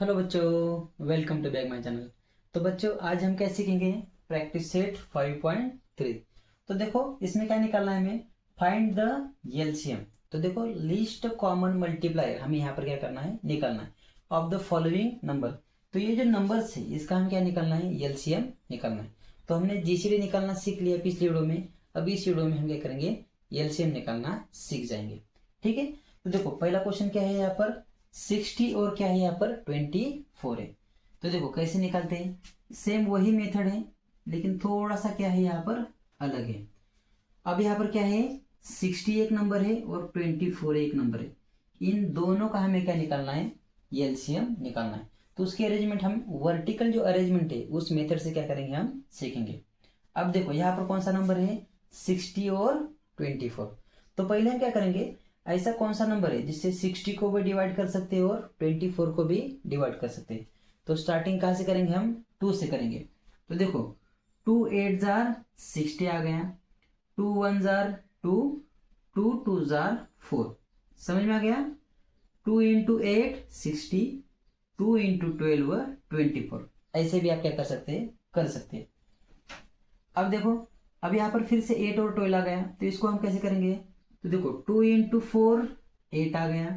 Hello बच्चों, welcome to back my channel. तो बच्चों, आज हम क्या सीखेंगे? Practice set 5.3। तो देखो, इसमें क्या निकालना है हमें? Find the LCM. तो देखो, लीस्ट कॉमन मल्टीप्लायर हमें यहाँ पर क्या करना है? निकालना है ऑफ द फॉलोइंग नंबर। तो ये जो नंबर्स है इसका हम क्या निकालना है? एलसीएम निकालना है। तो हमने जीसीडी निकालना सीख लिया पिछली वीडियो में। अब इस वीडियो में हम क्या करेंगे? एलसीएम निकालना सीख जाएंगे। ठीक है। तो देखो, पहला क्वेश्चन क्या है यहाँ पर? 60 और क्या है यहाँ पर? 24 है। तो देखो कैसे निकालते हैं। सेम वही मेथड है, लेकिन थोड़ा सा क्या है यहाँ पर अलग है। अब यहाँ पर क्या है? 60 एक नंबर है और 24 एक नंबर है। इन दोनों का हमें क्या निकालना है? एलसीएम निकालना है। तो उसकी अरेंजमेंट हम वर्टिकल जो अरेंजमेंट है उस मेथड से क्या करेंगे? हम सीखेंगे। अब देखो, यहाँ पर कौन सा नंबर है? 60 और 24। तो पहले हम क्या करेंगे? ऐसा कौन सा नंबर है जिससे 60 को भी डिवाइड कर सकते हैं और 24 को भी डिवाइड कर सकते हैं? तो स्टार्टिंग कहाँ से करेंगे? हम 2 से करेंगे। तो देखो, 2 8 जार 60 आ गया, 2 1 जार 2, 2 2 जार 4। समझ में आ गया? 2 इंटू 8 60, 2 इंटू 12 24। ऐसे भी आप क्या कर सकते हैं? कर सकते हैं। अब देखो, अब यहाँ पर फिर से 8 और 12 आ गया, तो इसको हम कैसे करेंगे? तो देखो, 2 इंटू 4 8 आ गया,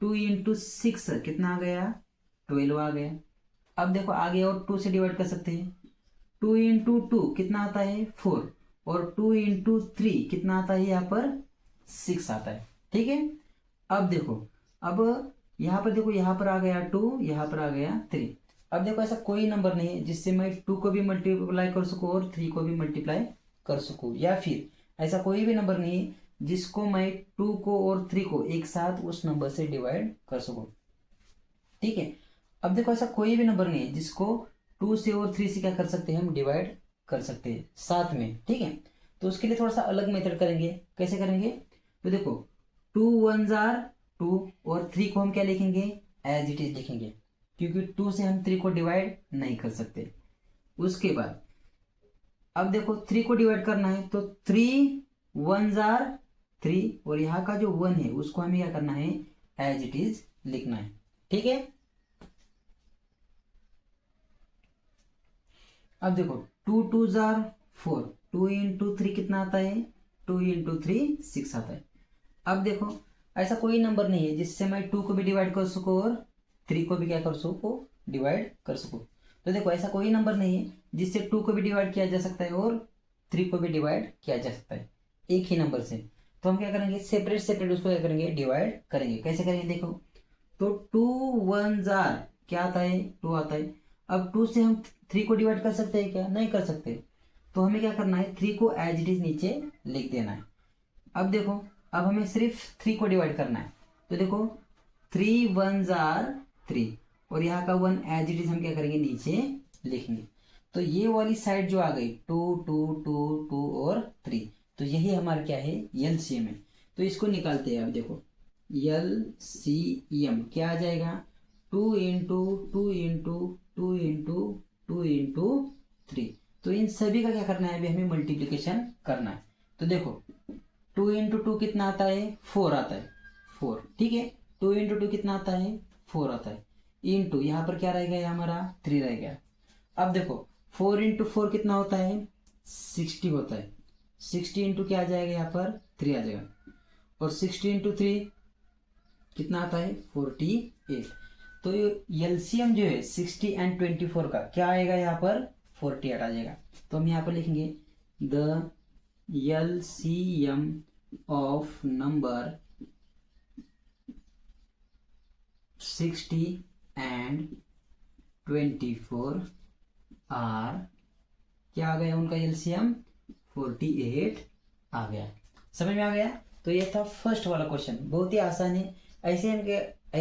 2 इंटू 6 कितना आ गया? 12 आ गया। अब देखो, आगे और 2 से डिवाइड कर सकते हैं। 2 इंटू 2 कितना आता है? 4। और 2 इंटू 3 कितना आता है यहाँ पर? 6 आता है। ठीक है। अब देखो, अब यहाँ पर देखो, यहाँ पर आ गया 2, यहाँ पर आ गया 3। अब देखो, ऐसा कोई नंबर नहीं है जिससे मैं 2 को भी मल्टीप्लाई कर सकूँ और 3 को भी मल्टीप्लाई कर सकूँ, या फिर ऐसा कोई भी नंबर नहीं है जिसको मैं 2 को और 3 को एक साथ उस नंबर से डिवाइड कर सकूँ। ठीक है। अब देखो, ऐसा कोई भी नंबर नहीं है जिसको 2 से और 3 से क्या कर सकते हैं? हम डिवाइड कर सकते हैं साथ में। ठीक है। तो उसके लिए थोड़ा सा अलग मेथड करेंगे। कैसे करेंगे? तो देखो, 2 1 जार 2 और 3 को हम क्या लिखेंगे? एज इट इज लिखेंगे, क्योंकि 2 से हम 3 को डिवाइड नहीं कर सकते। उसके बाद अब देखो, 3 को डिवाइड करना है, तो 3 1 जार 3, और यहाँ का जो 1 है उसको हमें क्या करना है? एज इट इज लिखना है। ठीक है। अब देखो, 2 2 जार 4, 2 इंटू 3 कितना आता है? 2 इंटू 3 6 आता है। अब देखो, ऐसा कोई नंबर नहीं है जिससे मैं 2 को भी डिवाइड कर सकूँ और 3 को भी क्या कर सकूँ? डिवाइड कर सकूँ। तो देखो, ऐसा कोई नंबर नहीं है जिससे 2 को भी डिवाइड किया जा सकता है और 3 को भी डिवाइड किया जा सकता है एक ही नंबर से। तो हम क्या करेंगे? सेपरेट सेपरेट उसको क्या करेंगे? डिवाइड करेंगे। कैसे करेंगे? देखो, तो 2 1 जार क्या आता है? 2 आता है। अब 2 से हम 3 को डिवाइड कर सकते हैं क्या? नहीं कर सकते। तो हमें क्या करना है? 3 को एज इट इज नीचे लिख देना है। अब देखो, अब हमें सिर्फ 3 को डिवाइड करना है। तो देखो, 3 1 जार 3, और यहाँ का 1 एज इट इज हम क्या करेंगे? नीचे लिखेंगे। तो ये वाली साइड जो आ गई 2 2 2 2 और 3, तो यही हमारा क्या है? एलसीएम है। तो इसको निकालते हैं। अब देखो, एलसीएम क्या आ जाएगा? 2 इंटू 2 इंटू 2 इंटू 2 इंटू 3। तो इन सभी का क्या करना है? अभी हमें मल्टीप्लीकेशन करना है। तो देखो, 2 इंटू 2 कितना आता है? 4 आता है। 4। ठीक है। 2 इंटू 2 कितना आता है? 4 आता है। इंटू यहाँ पर क्या रह गया? हमारा 3 रह गया। अब देखो, 4 इंटू 4 कितना होता है? 60 होता है। 60 इंटू क्या आ जाएगा? यहाँ पर 3 आ जाएगा। और 60 इंटू 3 कितना आता है? 48। तो एलसीएम जो है 60 एंड 24 का क्या आएगा? यहाँ पर 48 आ जाएगा। तो हम यहाँ पर लिखेंगे the LCM of number 60 and 24 are, क्या आ गया उनका एलसीएम? 48 आ गया। समझ में आ गया? तो ये था फर्स्ट वाला क्वेश्चन, बहुत ही आसान है। ऐसे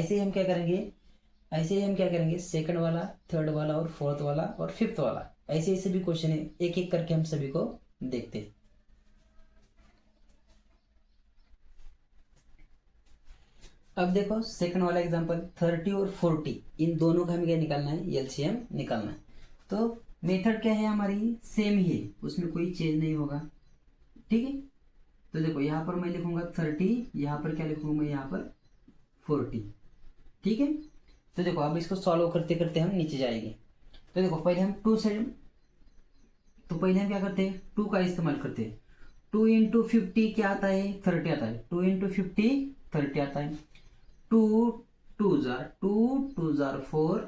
ही हम क्या करेंगे? ऐसे ही हम क्या करेंगे? सेकंड वाला, थर्ड वाला और फोर्थ वाला और फिफ्थ वाला, ऐसे ऐसे भी क्वेश्चन है, एक एक करके हम सभी को देखते हैं। अब देखो, सेकंड वाला एग्जांपल, 30 और 40 इन दोनों का हमें क्या निकालना है? एलसीएम निकालना है। तो मेथड क्या है? हमारी सेम ही है, उसमें कोई चेंज नहीं होगा। ठीक है। तो देखो, यहाँ पर मैं लिखूंगा 30, यहाँ पर क्या लिखूंगा मैं? यहाँ पर 40। ठीक है। तो देखो अब इसको सॉल्व करते करते हम नीचे जाएंगे। तो देखो पहले हम पहले हम क्या करते हैं, 2 का इस्तेमाल करते हैं। 2 इंटू 50 क्या आता है, 30 आता है। 2 इंटू 50 30 आता है। 2 जार 4,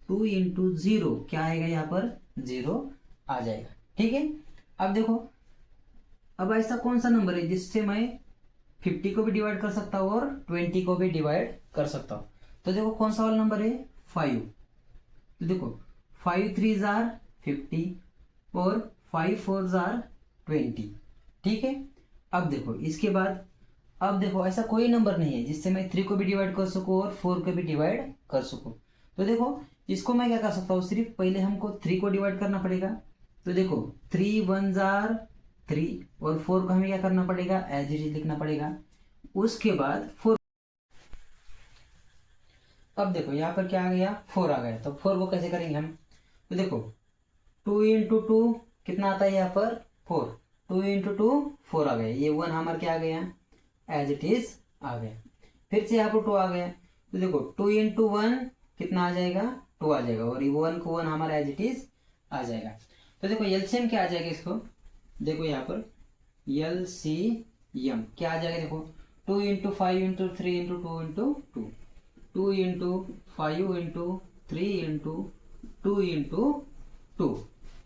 2 इंटू 0 क्या आएगा, यहाँ पर 0 आ जाएगा। ठीक है, अब देखो अब ऐसा कौन सा नंबर है जिससे मैं 50 को भी डिवाइड कर सकता हूँ और 20 को भी डिवाइड कर सकता हूँ। तो देखो कौन सा वाला नंबर है, 5। तो देखो 5 3 जार 50 और 5 4 जार 20। ठीक है, अब देखो इसके बाद अब देखो ऐसा कोई नंबर नहीं है जिससे मैं 3 को भी डिवाइड कर सकूं और 4 को भी डिवाइड कर सकूं। तो देखो इसको मैं क्या कर सकता हूँ, सिर्फ पहले हमको 3 को डिवाइड करना पड़ेगा। तो देखो 3 1 जार 3 और 4 को हमें क्या करना पड़ेगा, एज इट इज लिखना पड़ेगा। उसके बाद 4, अब देखो यहाँ पर क्या आ गया, 4 आ गया। तो 4 को कैसे करेंगे हम, तो देखो 2 इंटू 2 कितना आता है यहाँ पर 4, 2 इंटू 2 4 आ गया। ये 1 हमारा क्या आ गया, एज इट इज आ गया। फिर से यहाँ पर 2 आ गया। तो देखो 2 इंटू 1 कितना आ जाएगा, 2 आ जाएगा और ये 1 को 1 हमारा एज इट इज आ जाएगा। तो देखो एलसीएम क्या आ जाएगा इसको, देखो यहाँ पर एलसीएम क्या आ जाएगा, देखो 2 into 5 into 3 into 2 into 2, 2 into 5 into 3 into 2 into 2।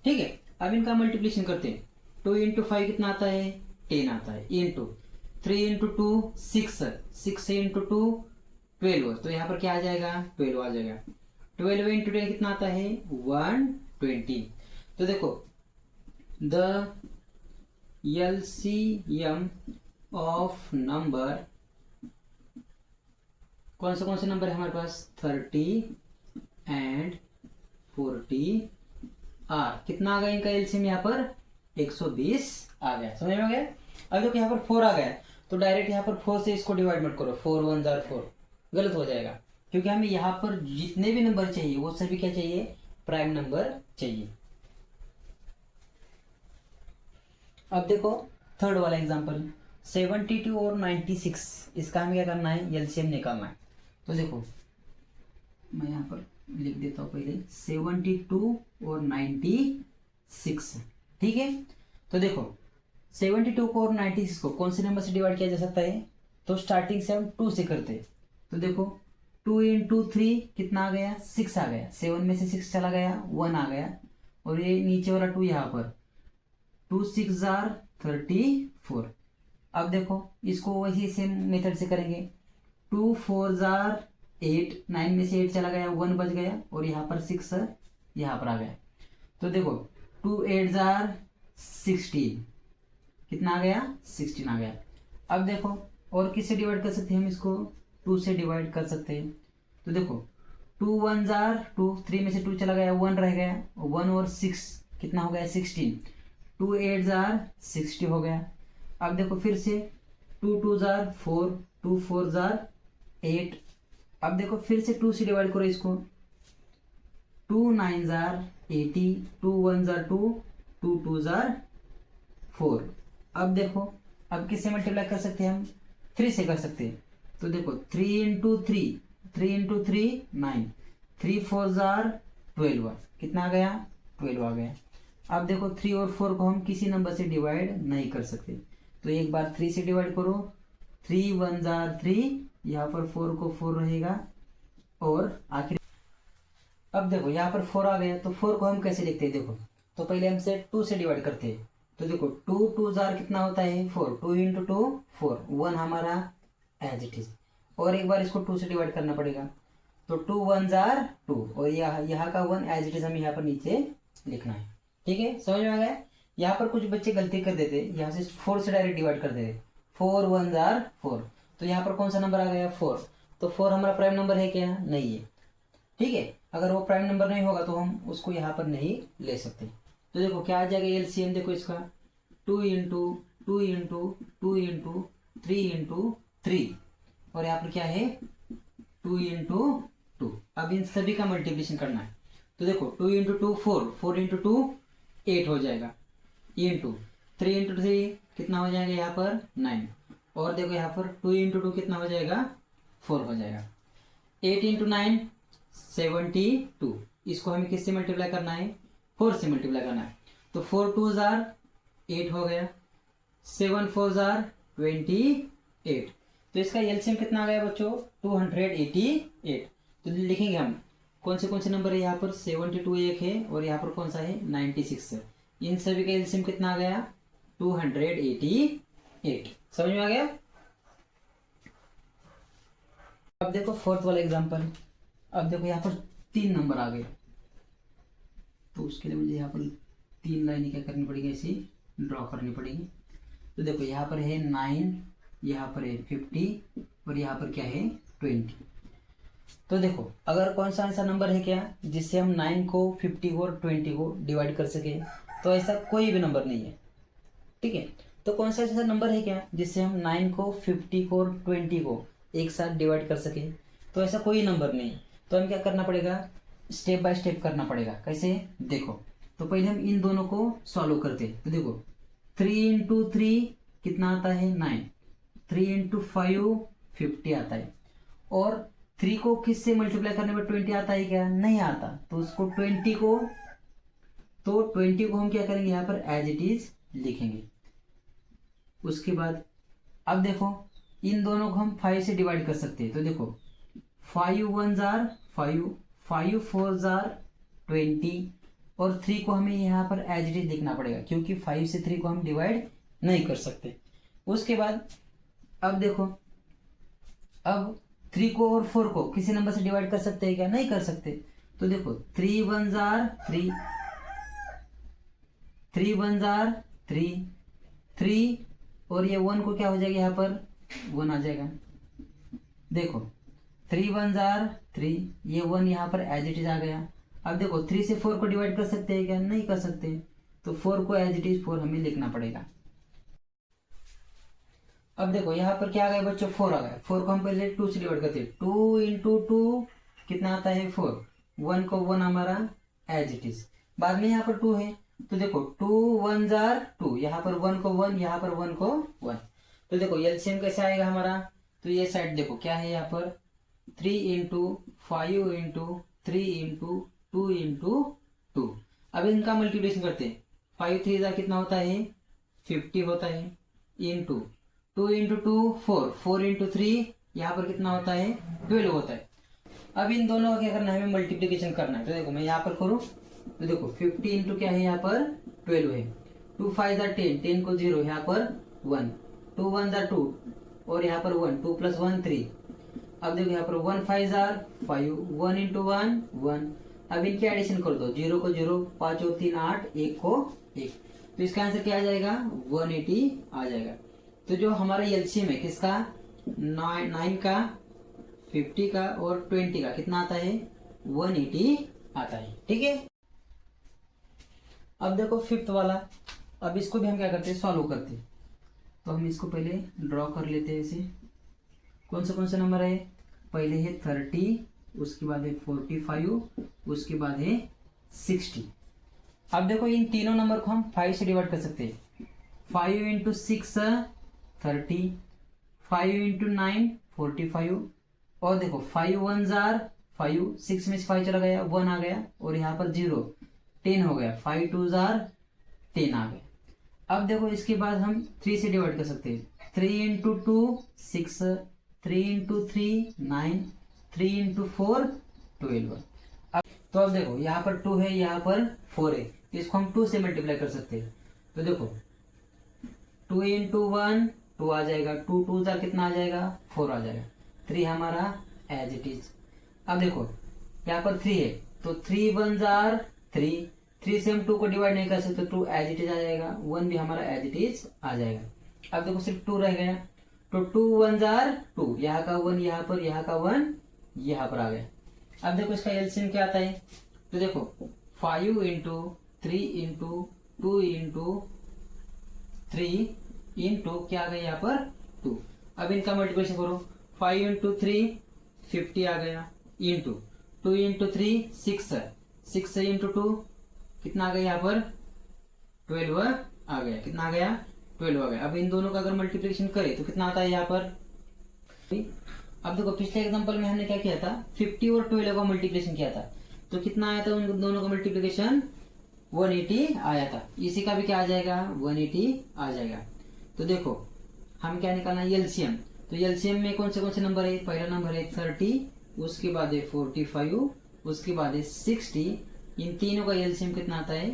ठीक है, अब इनका मल्टीप्लिकेशन करते हैं। 2 इंटू 5 कितना आता है, 10 आता है, इंटू 3 इंटू 2 6, 6 इंटू 2 12। तो यहाँ पर क्या आ जाएगा, 12 आ जाएगा। 12 इंटू 10 कितना आता है, 120। तो देखो द एलसीएम ऑफ नंबर, कौन से नंबर है हमारे पास, 30 एंड 40 आर। कितना आ गया इनका एलसीएम, यहाँ पर 120 आ गया। समझ में आ गया। अब देखो यहाँ पर 4 आ गया, तो डायरेक्ट यहाँ पर 4 से इसको डिवाइड मत करो, 4 1 जार 4, गलत हो जाएगा। क्योंकि हमें यहाँ पर जितने भी नंबर चाहिए वो सभी क्या चाहिए, प्राइम नंबर चाहिए। अब देखो थर्ड वाला एग्जांपल, 72 और 96, इसका हमें क्या करना है, एलसीएम निकालना है। तो देखो मैं यहाँ पर लिख देता हूँ पहले 72 और 96। ठीक है, तो देखो 72 को और 96 को कौन से नंबर से डिवाइड किया जा सकता है, तो स्टार्टिंग से हम 2 से करते हैं। तो देखो 2 इंटू 3 कितना आ गया, 6 आ गया। 7 में से 6 चला गया, 1 आ गया। और ये नीचे वाला 2 यहाँ पर, 2 6 जार 34। अब देखो इसको वही सेम मेथड से करेंगे। 2 4 जार 8, 9 में से 8 चला गया, 1 बच गया और यहाँ पर 6 यहाँ पर आ गया। तो देखो 2 8 जार 16, कितना आ गया, 16 आ गया। अब देखो और किससे डिवाइड कर सकते हैं हम इसको, 2 से डिवाइड कर सकते हैं। तो देखो 2 1 जार 2, 3 में से 2 चला गया, 1 रह गया, 1 और 6 कितना हो गया, 16। 2 8 जार 60 हो गया। अब देखो फिर से 2 2 जार 4, 2 4 जार 8। अब देखो फिर से 2 से डिवाइड करो इसको, 2 9 जार 80, 2 1 जार 2, 2 2 जार 4। अब देखो अब किससे मल्टीप्लाई कर सकते हैं हम, 3 से कर सकते हैं। तो देखो 3 इंटू 3, 3 इंटू 3 9, 3 4 जार 12, कितना आ गया, 12 आ गया। अब देखो 3 और 4 को हम किसी नंबर से डिवाइड नहीं कर सकते, तो एक बार 3 से डिवाइड करो, 3 1 जार 3, यहाँ पर 4 को 4 रहेगा और आखिर। अब देखो यहाँ पर 4 आ गया, तो 4 को हम कैसे लिखते हैं, देखो तो पहले हमसे 2 से डिवाइड करते हैं। तो देखो 2 2 जार कितना होता है, 4, 2 इंटू 2 4, 1 हमारा एज इट इज। और एक बार इसको 2 से डिवाइड करना पड़ेगा, तो 2 1 जार 2 और यहाँ का 1 एज इट इज हमें यहाँ पर नीचे लिखना है। ठीक है, समझ में आ गया। यहाँ पर कुछ बच्चे गलती कर देते, यहाँ से 4 से डायरेक्ट डिवाइड कर देते, 4 1 जार 4। तो यहाँ पर कौन सा नंबर आ गया, 4। तो 4 हमारा प्राइम नंबर है क्या, नहीं है। ठीक है, अगर वो प्राइम नंबर नहीं होगा तो हम उसको यहाँ पर नहीं ले सकते। तो देखो क्या आ जाएगा एलसीएम, देखो इसका 2 इंटू 2 इंटू 2 इंटू 3 इंटू 3 और यहाँ पर क्या है 2 इंटू 2। अब इन सभी का मल्टीप्लिकेशन करना है। तो देखो 2 इंटू 2 4, 4 इंटू 2 8 हो जाएगा, इंटू 3 इंटू 3 कितना हो जाएगा यहाँ पर 9। और देखो यहाँ पर 2 इंटू 2 कितना हो जाएगा 4 हो जाएगा। 8 इंटू 9 72। इसको हमें किससे मल्टीप्लाई करना है, 4 से मल्टीप्लाई करना है। तो 4 2 जार 8 हो गया, 7 4 जार 28। तो इसका एलसीएम कितना आ गया बच्चों, 288। तो लिखेंगे हम कौन से नंबर है यहाँ पर, 72 एक है और यहाँ पर कौन सा है 96 है। इन सभी का एलसीएम कितना आ गया, 288। समझ में आ गया। अब देखो फोर्थ वाला एग्जांपल। अब देखो यहाँ पर 3 नंबर आ गए, तो उसके लिए मुझे यहाँ पर 3 लाइनें क्या करनी पड़ेगी, ऐसी ड्रॉ करनी पड़ेगी। तो देखो यहाँ पर है 9, यहाँ पर है 50 और यहाँ पर क्या है 20। तो देखो अगर कौन सा ऐसा नंबर है क्या जिससे हम 9 को 50 और 20 को डिवाइड कर सके, तो ऐसा कोई भी नंबर नहीं है। ठीक है, तो कौन सा ऐसा नंबर है क्या जिससे हम 9 को 50 को और 20 को एक साथ डिवाइड कर सके, तो ऐसा कोई नंबर नहीं है। तो हम क्या करना पड़ेगा, स्टेप बाय स्टेप करना पड़ेगा। कैसे, देखो तो पहले हम इन दोनों को सॉल्व करते हैं। तो देखो 3 इंटू 3 कितना आता है 9, 3 इंटू 5 50 आता है। और 3 को किससे मल्टीप्लाई करने पर 20 आता है क्या, नहीं आता। तो उसको 20 को हम क्या करेंगे, यहाँ पर एज इट इज लिखेंगे। उसके बाद अब देखो इन दोनों को हम 5 से डिवाइड कर सकते हैं। तो देखो 5 1 जार 5, 5 4 जार 20 और 3 को हमें यहाँ पर एज इट इज लिखना पड़ेगा, क्योंकि 5 से 3 को हम डिवाइड नहीं कर सकते। उसके बाद अब देखो, अब 3 को और 4 को किसी नंबर से डिवाइड कर सकते हैं क्या, नहीं कर सकते। तो देखो 3 1 जार 3, 3 1 जार 3 और ये 1 को क्या हो जाएगा, यहाँ पर 1 आ जाएगा। देखो 3 1 जार 3, ये 1 यहाँ पर एज इट इज आ गया। अब देखो 3 से 4 को डिवाइड कर सकते हैं क्या, नहीं कर सकते। तो 4 को एज इट इज 4 हमें लिखना पड़ेगा। अब देखो यहाँ पर क्या आ गया बच्चों, 4 आ गया। 4 को हम पहले 2 से डिवाइड करते हैं। 2 इंटू 2 कितना आता है 4, 1 को 1 हमारा एज इट इज। बाद में यहाँ पर 2 है, तो देखो 2 1 जार 2, यहाँ पर 1 को 1, यहाँ पर 1 को 1। तो देखो एलसीएम कैसे आएगा हमारा, तो ये साइड देखो क्या है, यहाँ पर 3 इंटू 5 इंटू 3 इंटू 2 इंटू 2। अब इनका मल्टीप्लिकेशन करते हैं। 5 3 जार कितना होता है 50 होता है, इंटू 2 इंटू 2 4, 4 इंटू 3 यहाँ पर कितना होता है 12 होता है। अब इन दोनों का क्या करना है, हमें मल्टीप्लिकेशन करना है। तो देखो मैं यहाँ पर करूँ, तो देखो 50 इंटू क्या है, यहाँ पर 12 है। 2 5 जार 10, 10 को 0, यहाँ पर 1, 2 1 जार 2 और यहाँ पर 1, 2 प्लस 1 3। अब देखो यहाँ पर 1 5 जार 5, 1 इंटू 1 1। अब इनके एडिशन कर दो, 0 को 0, 5 और 3 8, 1 को 1। तो इसका आंसर क्या आ जाएगा 180 आ जाएगा। तो जो हमारा एलसीएम है किसका, 9 का 50 का और 20 का कितना आता है 180 आता है। ठीक है, अब देखो फिफ्थ वाला। अब इसको भी हम क्या करते हैं, सॉल्व करते हैं। तो हम इसको पहले ड्रॉ कर लेते हैं ऐसे। कौन सा नंबर है, पहले है 30, उसके बाद है 45, उसके बाद है 60। अब देखो इन तीनों नंबर को हम 5 से डिवाइड कर सकते हैं। 5 इंटू 6 30, 5 इंटू 9 45। और देखो 5 1 जार 5, 6 में से 5 चला गया 1 आ गया, और यहाँ पर 0 10 हो गया। 5 2 जार 10 आ गया। अब देखो इसके बाद हम 3 से डिवाइड कर सकते हैं। 3 इंटू 2 6, 3 इंटू 3 9, 3 इंटू 4 12। तो अब देखो यहाँ पर 2 है, यहाँ पर 4 है, तो इसको हम 2 से मल्टीप्लाई कर सकते हैं। तो देखो 2 इंटू 1 2 आ जाएगा, 2 2 जार कितना आ जाएगा 4 आ जाएगा। 3 हमारा एज इट इज। अब देखो यहाँ पर 3 है, तो 3 1 जार 3, 3 से हम 2 को डिवाइड नहीं कर सकते, 2 एज इट इज आ जाएगा। 1 भी हमारा एज इट इज आ जाएगा। अब देखो सिर्फ 2 रह गया, तो 2 1 जार 2, यहाँ का 1 यहाँ पर, यहाँ का 1 यहाँ पर आ गया। अब देखो इसका एलसीएम क्या आता है, तो देखो 5 इंटू 3 इंटू 2 इंटू 3 इंटू क्या आ गया यहाँ पर 2। अब इनका मल्टीप्लिकेशन करो, 5 इंटू 3 50 आ गया, इंटू 2 इंटू 3 6, 6 इंटू 2 कितना आ गया यहाँ पर 12 आ गया। कितना आ गया 12 आ गया। अब इन दोनों का अगर मल्टीप्लिकेशन करें तो कितना आता है यहाँ पर। अब देखो पिछले एग्जांपल में हमने क्या किया था, 50 और 12 का मल्टीप्लिकेशन किया था, तो कितना आया था उन दोनों का मल्टीप्लिकेशन, 180 आया था। इसी का भी क्या आ जाएगा, 180 आ जाएगा। तो देखो हम क्या निकालना है, एलसीएम। तो एलसीएम में कौन से नंबर है, पहला नंबर है 30, उसके बाद है 45, उसके बाद है 60। इन तीनों का एलसीएम कितना आता है,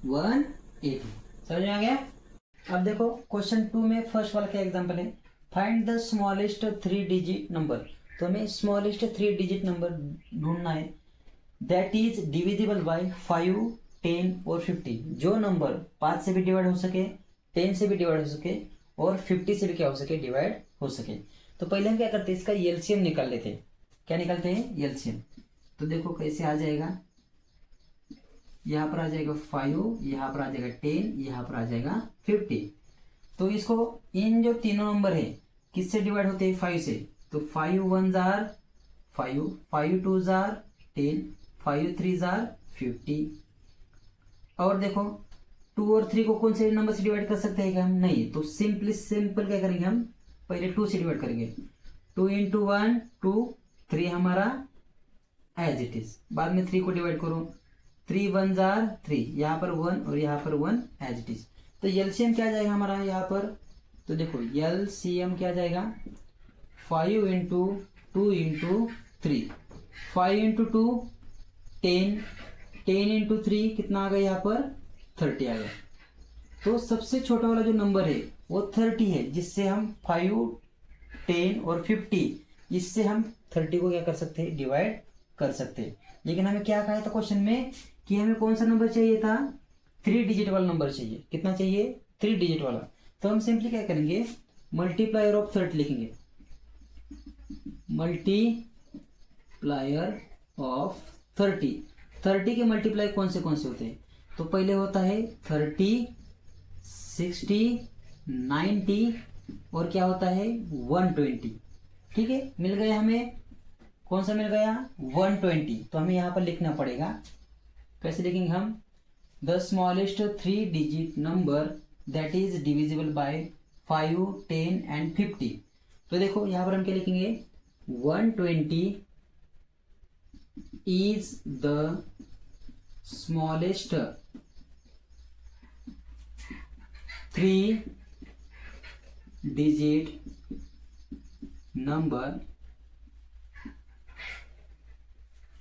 180। समझ में आ गया। अब देखो क्वेश्चन 2 में फर्स्ट वाला क्या एग्जांपल है, find the smallest 3 digit number. तो हमें स्मॉलेस्ट 3 डिजिट नंबर ढूंढना है दैट इज डिविजिबल बाय 5, 10 और 50। जो नंबर 5 से भी डिवाइड हो सके, 10 से भी डिवाइड हो सके और 50 से भी क्या हो सके, डिवाइड हो सके। तो पहले हम क्या करते हैं, इसका एलसीएम निकाल लेते हैं। क्या निकालते हैं, एलसीएम। तो देखो कैसे आ जाएगा, यहाँ पर आ जाएगा 5, यहाँ पर आ जाएगा 10, यहाँ पर आ जाएगा 50। तो इसको इन जो तीनों नंबर है किससे डिवाइड होते हैं, 5 से। तो 5 1 जार 5, 5 2 जार 10, 5 3 जार 50। और देखो 2 और 3 को कौन से नंबर से डिवाइड कर सकते हैं क्या हम, नहीं। तो सिंपल क्या करेंगे हम, पहले 2 से डिवाइड करेंगे। 2 इंटू 1 2, 3 हमारा एज इट इज, बाद में 3 को डिवाइड करो, 3 1 जार 3, यहाँ पर 1 और यहाँ पर 1 एज इट इज। तो एलसीएम क्या जाएगा हमारा यहाँ पर, तो देखो एलसीएम क्या जाएगा, 5 इंटू 2 इंटू 3, 5 इंटू 2 10, 10 इंटू 3 कितना आ गया यहाँ पर, 30 आ गया। तो सबसे छोटा वाला जो नंबर है वो 30 है, जिससे हम 5, 10 और 50, इससे हम 30 को क्या कर सकते हैं, डिवाइड कर सकते हैं। लेकिन हमें क्या कहा था क्वेश्चन में कि हमें कौन सा नंबर चाहिए था, 3 डिजिट वाला नंबर चाहिए। कितना चाहिए, 3 डिजिट वाला। तो हम सिंपली क्या करेंगे, मल्टीप्लायर ऑफ 30 लिखेंगे, मल्टीप्लायर ऑफ 30। 30 के मल्टीप्लाई कौन से होते हैं, तो पहले होता है 30, 60, 90 और क्या होता है 120। ठीक है, मिल गया हमें, कौन सा मिल गया, 120। तो हमें यहाँ पर लिखना पड़ेगा, कैसे लिखेंगे हम, the smallest 3 digit number that is divisible by 5, 10 and 50। तो देखो यहाँ पर हम क्या लिखेंगे, 120 is the smallest 3 digit number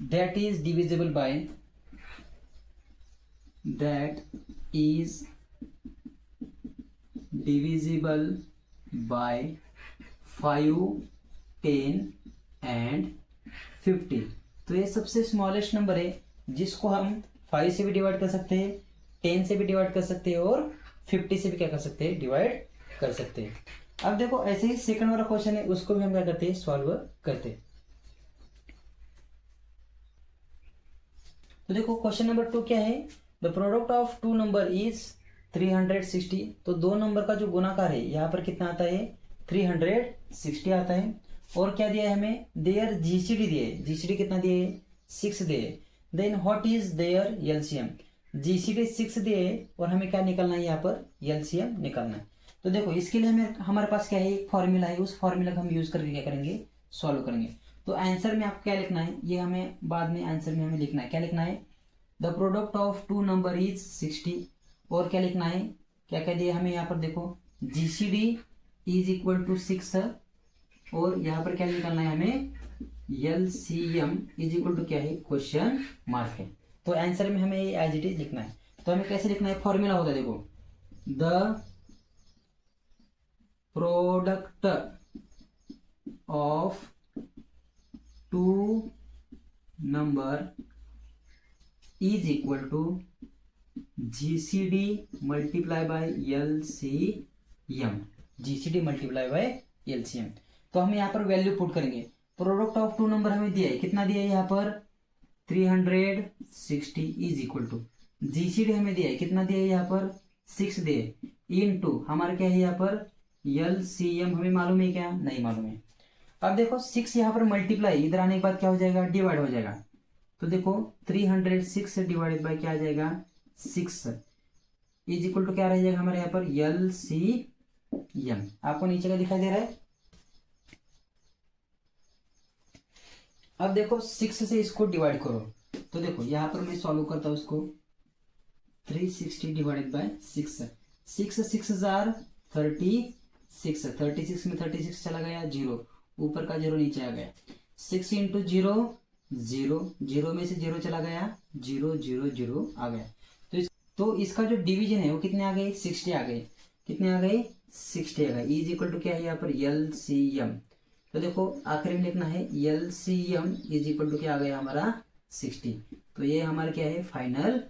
that is divisible by 5, 10 and 50। तो ये सबसे स्मॉलेस्ट नंबर है जिसको हम 5 से भी डिवाइड कर सकते हैं, 10 से भी डिवाइड कर सकते हैं और 50 से भी क्या कर सकते हैं, डिवाइड कर सकते हैं। अब देखो ऐसे ही सेकंड वाला क्वेश्चन है, उसको भी हम क्या करते हैं, सॉल्व करते हैं। तो देखो क्वेश्चन नंबर 2 क्या है, the product of 2 number is 360। तो 2 नंबर का जो गुणाकार है यहाँ पर कितना आता है, 360 आता है। और क्या दिया है हमें, देयर जीसीडी दिए, जीसीडी कितना दिए, 6 दिए। Then what is their LCM, GCD 6 दिए और हमें क्या निकालना है, यहाँ पर एलसीएम निकालना है। तो देखो इसके लिए हमें, हमारे पास क्या है, एक फॉर्मूला है, उस फॉर्मूला का हम यूज करके क्या करेंगे, सॉल्व करेंगे। तो आंसर में आपको क्या लिखना है, ये हमें बाद में आंसर में हमें लिखना है, क्या लिखना है, the product of 2 number is 60। और क्या लिखना है, क्या कह दिया हमें यहाँ पर, देखो जीसीडी इज इक्वल टू 6 और यहाँ पर क्या निकालना है हमें, एलसीएम इज इक्वल टू क्या है, क्वेश्चन मार्क है। तो आंसर में हमें एज इट इज लिखना है। तो हमें कैसे लिखना है, फॉर्मूला होता है देखो, the product of 2 number is equal to GCD multiply by LCM, GCD multiply by LCM. तो हम यहाँ पर वैल्यू पुट करेंगे, प्रोडक्ट ऑफ 2 नंबर हमें दिया है, कितना दिया है यहाँ पर, 360 इज इक्वल टू, जीसीडी हमें दिया है, कितना दिया है यहाँ पर, 6 दिए, इनटू हमारा क्या है यहाँ पर, एलसीएम हमें मालूम है क्या, नहीं मालूम है। अब देखो 6 यहाँ पर मल्टीप्लाई, इधर आने के बाद क्या हो जाएगा, डिवाइड हो जाएगा। तो देखो 306 डिवाइडेड बाय क्या आ जाएगा, 6 इज इक्वल टू क्या रह जाएगा हमारे यहाँ पर, एलसीएम। आपको नीचे का दिखाई दे रहा है, अब देखो 6 से इसको डिवाइड करो, तो देखो यहाँ पर मैं सॉल्व करता हूँ इसको। 360 डिवाइडेड बाय 6, 6 जार 36, 36 में 36 चला गया, जीरो ऊपर का जीरो नीचे आ गया। 6 इंटू जीरो, जीरो, जीरो में से जीरो चला गया, जीरो जीरो जीरो आ गया। तो इसका जो डिवीजन है वो कितने आ गए, 60 आ गए। कितने आ गए, 60 आ गए। इज इक्वल टू क्या है यहाँ पर, LCM। तो देखो आखिरी में लिखना है LCM इज इक्वल टू क्या आ गया हमारा, 60। तो ये हमारा क्या है, फाइनल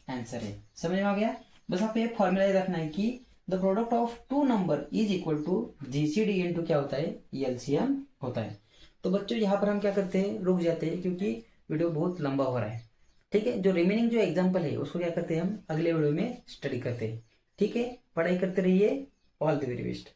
आंसर है। समझ में आ गया। बस आप ये फॉर्मूला रखना है कि the product of two number is equal to GCD into क्या होता है, LCM होता है। तो बच्चों यहाँ पर हम क्या करते हैं, रुक जाते हैं क्योंकि वीडियो बहुत लंबा हो रहा है। ठीक है, जो रिमेनिंग जो एग्जाम्पल है उसको क्या करते हैं हम अगले वीडियो में स्टडी करते हैं। ठीक है, पढ़ाई करते रहिए। All the very best.